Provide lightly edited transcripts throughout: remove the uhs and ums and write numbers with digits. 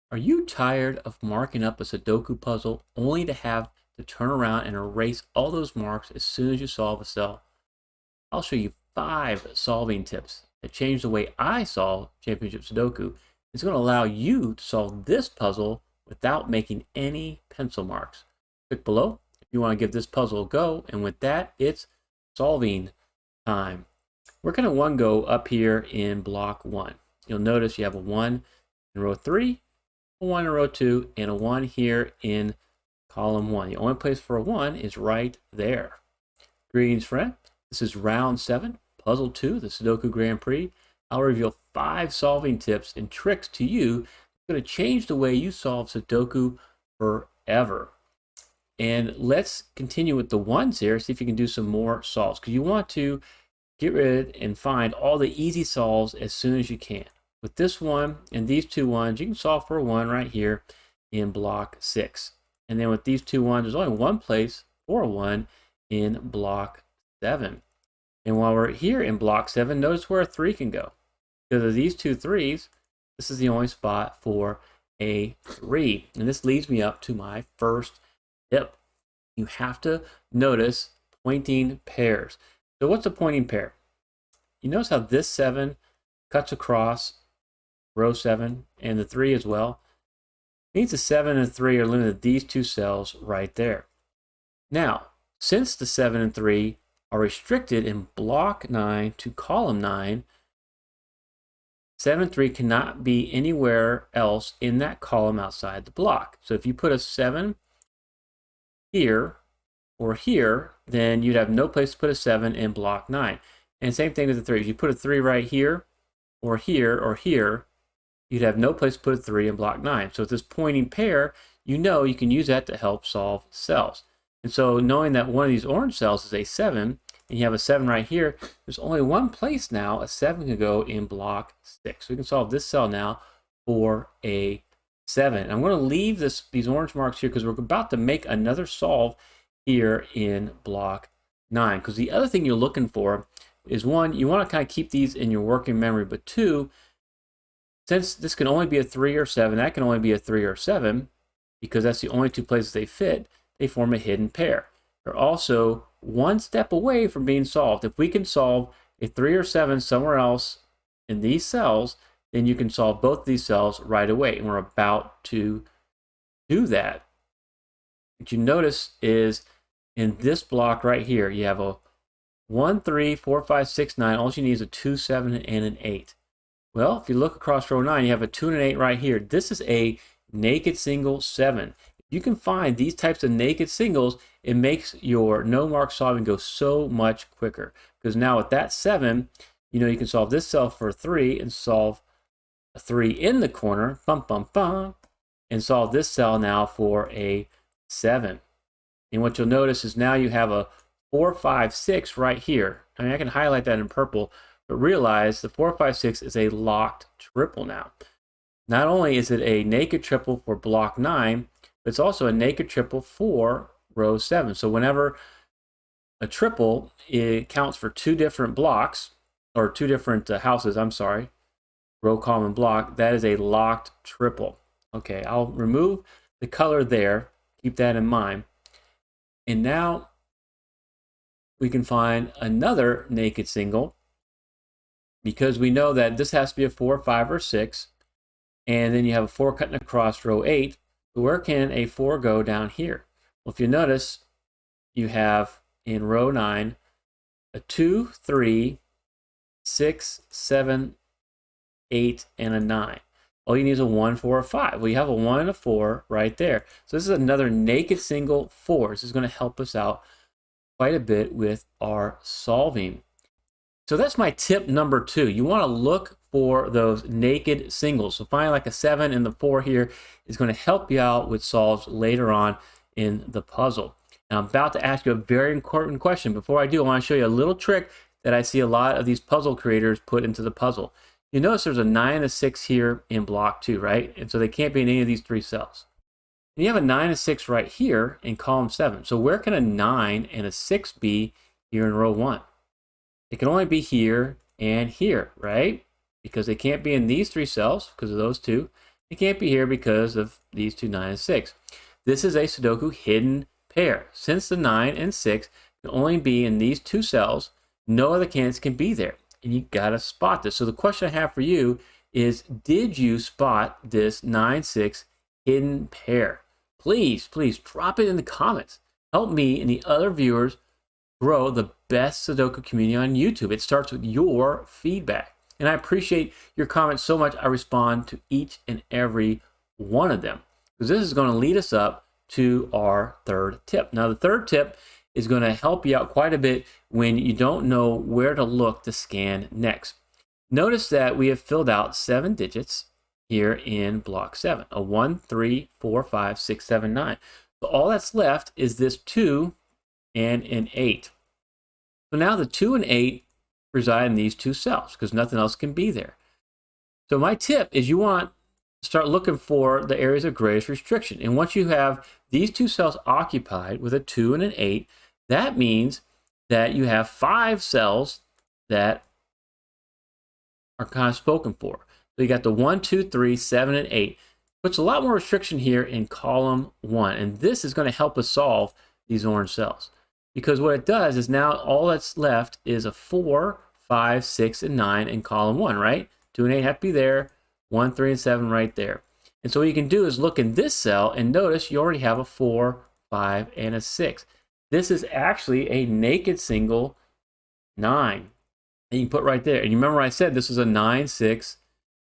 Are you tired of marking up a Sudoku puzzle only to have to turn around and erase all those marks as soon as you solve a cell? I'll show you 5 solving tips that change the way I solve Championship Sudoku. It's going to allow you to solve this puzzle without making any pencil marks. Click below if you want to give this puzzle a go, and with that, it's solving time. We're going to go up here in block 1. You'll notice you have a 1 in row 3, a 1 in row 2, and a 1 here in column 1. The only place for a 1 is right there. Greetings, friend. This is round 7, puzzle 2, the Sudoku Grand Prix. I'll reveal 5 solving tips and tricks to you that's going to change the way you solve Sudoku forever. And let's continue with the ones here, see if you can do some more solves, because you want to get rid and find all the easy solves as soon as you can. With this one and these 2 ones, you can solve for a 1 right here in block 6. And then with these 2 ones, there's only one place for a 1 in block 7. And while we're here in block 7, notice where a 3 can go. Because of these 2 3s, this is the only spot for a 3. And this leads me up to my first tip. You have to notice pointing pairs. So what's a pointing pair? You notice how this 7 cuts across row 7 and the 3 as well. It means the 7 and 3 are limited to these 2 cells right there. Now, since the 7 and 3 are restricted in block 9 to column 9, 7 and 3 cannot be anywhere else in that column outside the block. So if you put a 7 here or here, then you'd have no place to put a 7 in block 9. And same thing with the 3. If you put a 3 right here or here or here, you'd have no place to put a 3 in block 9. So with this pointing pair, you know you can use that to help solve cells. And so knowing that one of these orange cells is a 7, and you have a 7 right here, there's only one place now a 7 can go in block 6. So we can solve this cell now for a 7. I'm going to leave these orange marks here because we're about to make another solve here in block 9. Because the other thing you're looking for is, 1, you want to kind of keep these in your working memory, but 2, since this can only be a 3 or 7, that can only be a 3 or 7, because that's the only 2 places they fit, they form a hidden pair. They're also one step away from being solved. If we can solve a 3 or 7 somewhere else in these cells, then you can solve both these cells right away. And we're about to do that. What you notice is in this block right here, you have a 1, 3, 4, 5, 6, 9. All you need is a 2, 7, and an 8. Well, if you look across row 9, you have a 2 and an 8 right here. This is a naked single 7. If you can find these types of naked singles, it makes your no mark solving go so much quicker. Because now with that 7, you know you can solve this cell for a 3 and solve a 3 in the corner, bum, bum, bum, and solve this cell now for a 7. And what you'll notice is now you have a 4, 5, 6 right here. I mean, I can highlight that in purple, but realize the 4, 5, 6 is a locked triple now. Not only is it a naked triple for block 9, but it's also a naked triple for row 7. So whenever a triple, it counts for 2 different blocks, or 2 different houses, I'm sorry, row, column, and block, that is a locked triple. Okay, I'll remove the color there. Keep that in mind. And now we can find another naked single, because we know that this has to be a 4, 5, or 6. And then you have a 4 cutting across row 8. So where can a 4 go down here? Well, if you notice, you have in row 9 a 2, 3, 6, 7, 8, and a 9. All you need is a 1, 4, or 5. Well, you have a 1 and a 4 right there. So this is another naked single 4. This is going to help us out quite a bit with our solving. So that's my tip number 2. You want to look for those naked singles. So finding like a 7 and the 4 here is going to help you out with solves later on in the puzzle. Now I'm about to ask you a very important question. Before I do, I want to show you a little trick that I see a lot of these puzzle creators put into the puzzle. You notice there's a 9 and a 6 here in block 2, right? And so they can't be in any of these 3 cells. And you have a 9 and a 6 right here in column 7. So where can a 9 and a 6 be here in row 1? It can only be here and here, right? Because they can't be in these 3 cells because of those 2. It can't be here because of these two 9 and 6. This is a Sudoku hidden pair. Since the 9 and 6 can only be in these two cells, no other candidates can be there. And you gotta spot this. So the question I have for you is, did you spot this 9-6 hidden pair? Please, please drop it in the comments. Help me and the other viewers grow the best Sudoku community on YouTube. It starts with your feedback. And I appreciate your comments so much. I respond to each and every one of them, because this is going to lead us up to our third tip. Now, the third tip is going to help you out quite a bit when you don't know where to look to scan next. Notice that we have filled out 7 digits here in block 7, a 1, 3, 4, 5, 6, 7, 9. So all that's left is this 2 and an 8. So now the 2 and 8 reside in these two cells because nothing else can be there. So my tip is you want to start looking for the areas of greatest restriction. And once you have these two cells occupied with a 2 and an 8, that means that you have 5 cells that are kind of spoken for. So you got the 1, 2, 3, 7, and 8. Puts a lot more restriction here in column 1. And this is going to help us solve these orange cells. Because what it does is now all that's left is a 4, 5, 6, and 9 in column 1, right? 2 and 8 have to be there, 1, 3, and 7 right there. And so what you can do is look in this cell and notice you already have a 4, 5, and a 6. This is actually a naked single 9. And you can put right there. And you remember I said this is a 9, 6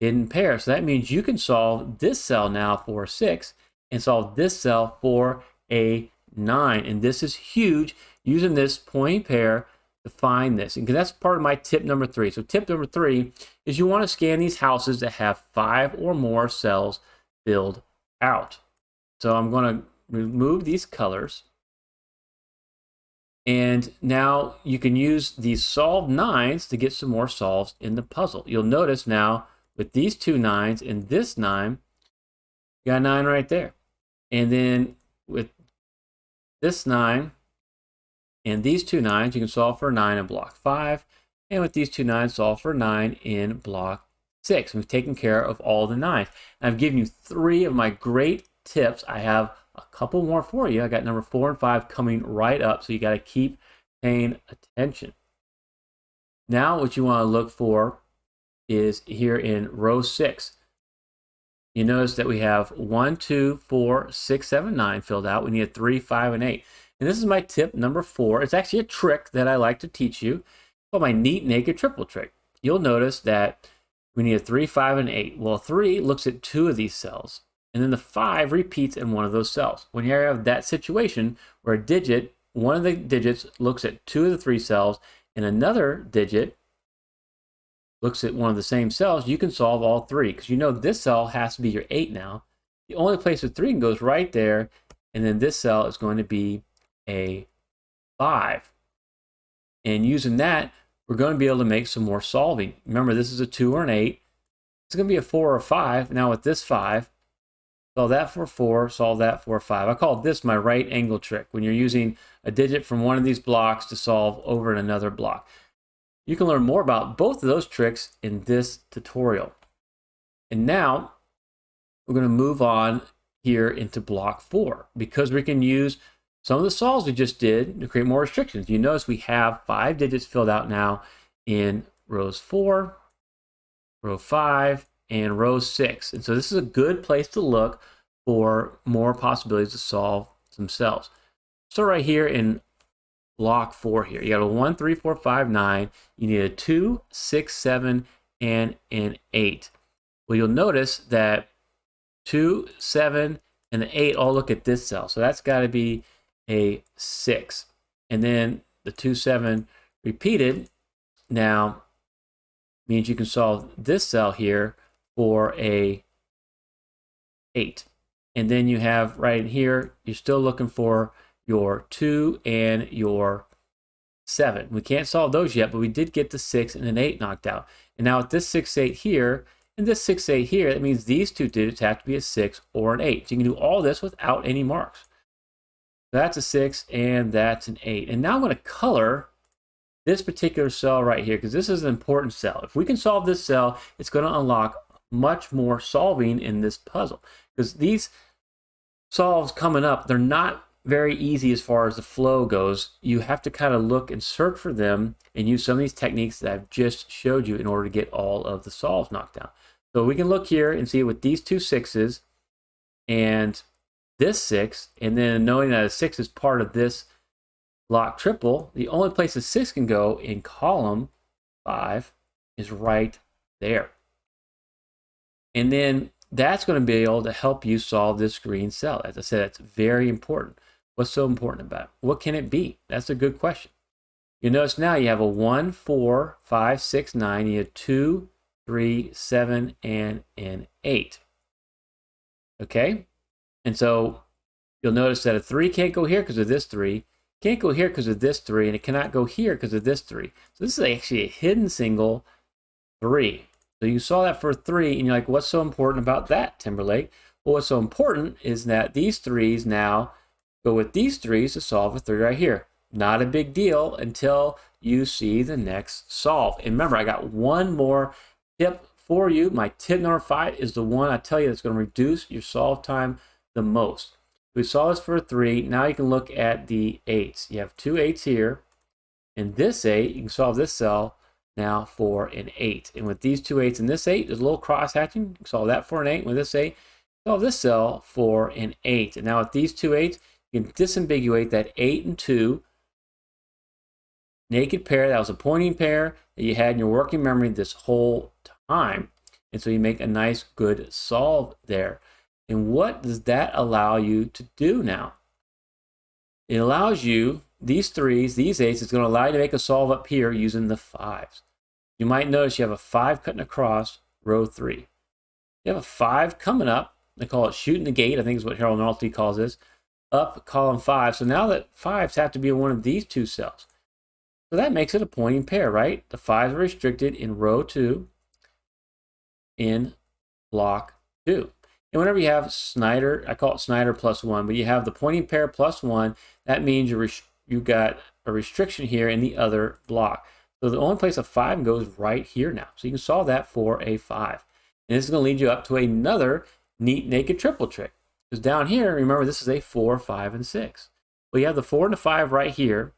hidden pair. So that means you can solve this cell now for a 6 and solve this cell for a 9. And this is huge, using this pointing pair to find this. And that's part of my tip number 3. So tip number 3 is you want to scan these houses that have 5 or more cells filled out. So I'm going to remove these colors. And now you can use these solved 9s to get some more solves in the puzzle. You'll notice now with these two 9s and this 9, you got a 9 right there. And then with this 9 and these two 9s, you can solve for 9 in block 5. And with these two 9s, solve for 9 in block 6. We've taken care of all the 9s. And I've given you 3 of my great tips. I have a couple more for you. I got number 4 and 5 coming right up, so you got to keep paying attention. Now what you want to look for is here in row 6. You notice that we have 1, 2, 4, 6, 7, 9 filled out. We need a 3, 5, and 8. And this is my tip number 4. It's actually a trick that I like to teach you. It's called my neat naked triple trick. You'll notice that we need a 3, 5, and 8. Well, 3 looks at 2 of these cells. And then the 5 repeats in one of those cells. When you have that situation where a digit, one of the digits looks at 2 of the 3 cells, and another digit looks at one of the same cells, you can solve all 3. Because you know this cell has to be your 8 now. The only place with 3 goes right there, and then this cell is going to be a 5. And using that, we're going to be able to make some more solving. Remember, this is a 2 or an 8. It's going to be a 4 or a 5. Now with this 5, solve that for 4, solve that for 5. I call this my right angle trick, when you're using a digit from one of these blocks to solve over in another block. You can learn more about both of those tricks in this tutorial. And now we're going to move on here into block 4, because we can use some of the solves we just did to create more restrictions. You notice we have 5 digits filled out now in rows 4, row 5, and row 6. And so this is a good place to look for more possibilities to solve some cells. So right here in block 4 here, you got a 1, 3, 4, 5, 9. You need a 2, 6, 7, and an 8. Well, you'll notice that 2, 7, and the 8 all look at this cell. So that's got to be a 6. And then the 2, 7 repeated now means you can solve this cell here for a 8. And then you have right here, you're still looking for your 2 and your 7. We can't solve those yet, but we did get the 6 and an 8 knocked out. And now with this 6, 8 here, and this 6, 8 here, that means these two digits have to be a 6 or an 8. So you can do all this without any marks. That's a 6 and that's an 8. And now I'm going to color this particular cell right here, because this is an important cell. If we can solve this cell, it's going to unlock much more solving in this puzzle, because these solves coming up, they're not very easy as far as the flow goes. You have to kind of look and search for them and use some of these techniques that I've just showed you in order to get all of the solves knocked down. So we can look here and see with these two sixes and this 6, and then knowing that a 6 is part of this block triple, the only place a 6 can go in column 5 is right there. And then that's going to be able to help you solve this green cell. As I said, it's very important. What's so important about it? What can it be? That's a good question. You notice now you have a 1, 4, 5, 6, 9. You have 2, 3, 7, and an 8. Okay? And so you'll notice that a 3 can't go here because of this 3, can't go here because of this 3, and it cannot go here because of this 3. So this is actually a hidden single 3. So you saw that for 3, and you're like, what's so important about that, Timberlake? Well, what's so important is that these 3s now go with these 3s to solve a 3 right here. Not a big deal until you see the next solve. And remember, I got one more tip for you. My tip number 5 is the one I tell you that's going to reduce your solve time the most. We saw this for a 3. Now you can look at the 8s. You have 2 8s here. And this 8, you can solve this cell now for an 8. And with these 2 8s and this 8, there's a little cross hatching. You can solve that for an 8. With this 8, solve this cell for an 8. And now with these 2 8s, you can disambiguate that 8 and 2 naked pair. That was a pointing pair that you had in your working memory this whole time. And so you make a nice, good solve there. And what does that allow you to do now? It allows you, these 3s, these 8s, it's going to allow you to make a solve up here using the 5s. You might notice you have a 5 cutting across row 3. You have a 5 coming up. They call it shooting the gate, I think is what Harold Northey calls this, up column 5. So now that 5s have to be in one of these two cells. So that makes it a pointing pair, right? The 5s are restricted in row 2 in block 2. And whenever you have Snyder, I call it Snyder plus 1, but you have the pointing pair plus 1, that means you got a restriction here in the other block. So the only place a 5 goes right here now. So you can solve that for a 5. And this is going to lead you up to another neat naked triple trick. Because down here, remember, this is a 4, 5, and 6. Well, you have the 4 and the 5 right here,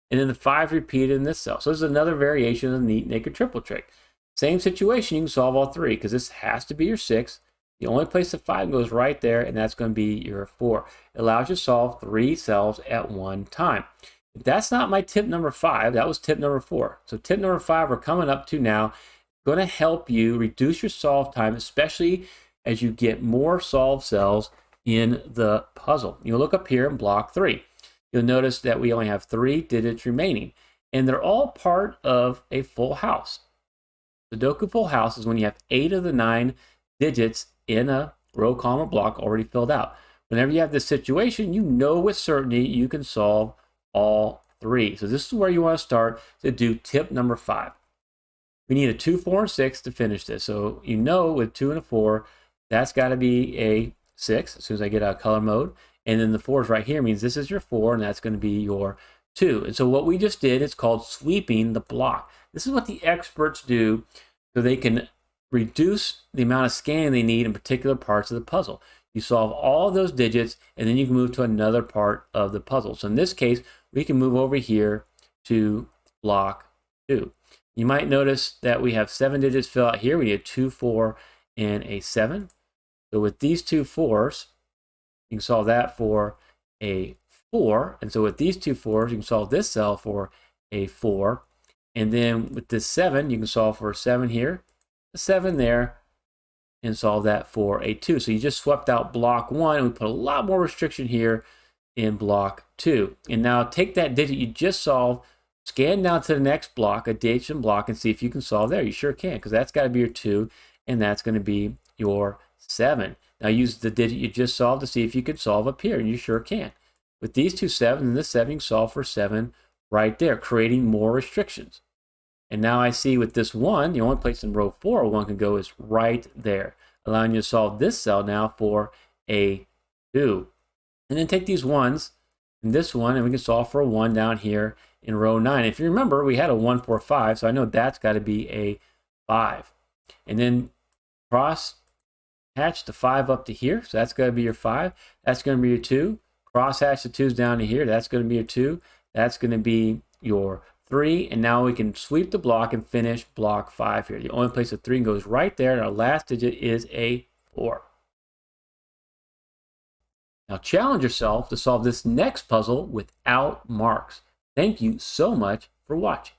and then the 5 repeated in this cell. So this is another variation of the neat naked triple trick. Same situation, you can solve all 3, because this has to be your 6. The only place the 5 goes right there, and that's going to be your 4. It allows you to solve 3 cells at one time. If that's not my tip number 5, that was tip number 4. So tip number 5 we're coming up to now. Going to help you reduce your solve time, especially as you get more solve cells in the puzzle. You look up here in block 3. You'll notice that we only have 3 digits remaining, and they're all part of a full house. Sudoku full house is when you have 8 of the 9 digits in a row, column, or block already filled out. Whenever you have this situation, you know with certainty you can solve all 3. So this is where you want to start to do tip number 5. We need a 2, 4, and 6 to finish this. So you know with 2 and a 4, that's got to be a 6 as soon as I get out of color mode. And then the 4 is right here, means this is your 4, and that's going to be your 2. And so what we just did is called sweeping the block. This is what the experts do so they can reduce the amount of scanning they need in particular parts of the puzzle. You solve all those digits, and then you can move to another part of the puzzle. So in this case, we can move over here to block 2. You might notice that we have 7 digits fill out here. We need a 2, 4, and a 7. So with these 2 4s, you can solve that for a 4. And so with these 2 4s, you can solve this cell for a 4. And then with this 7, you can solve for a 7 here, a 7 there, and solve that for a 2. So you just swept out block 1, and we put a lot more restriction here in block 2. And now take that digit you just solved, scan down to the next block, adjacent block, and see if you can solve there. You sure can, because that's got to be your 2, and that's going to be your 7. Now use the digit you just solved to see if you can solve up here, and you sure can. With these 2 7s and this 7, you can solve for 7 right there, creating more restrictions. And now I see with this 1, the only place in row 4 1 can go is right there, allowing you to solve this cell now for a 2. And then take these 1s and this 1, and we can solve for a 1 down here in row 9. If you remember, we had a 1, 4, 5, so I know that's got to be a 5. And then Cross hatch the 5 up to here, so that's going to be your 5. That's going to be your 2. Cross hatch the 2s down to here, that's going to be your 2. That's going to be your 3, and now we can sweep the block and finish block 5 here. The only place the 3 goes right there, and our last digit is a 4. Now challenge yourself to solve this next puzzle without marks. Thank you so much for watching.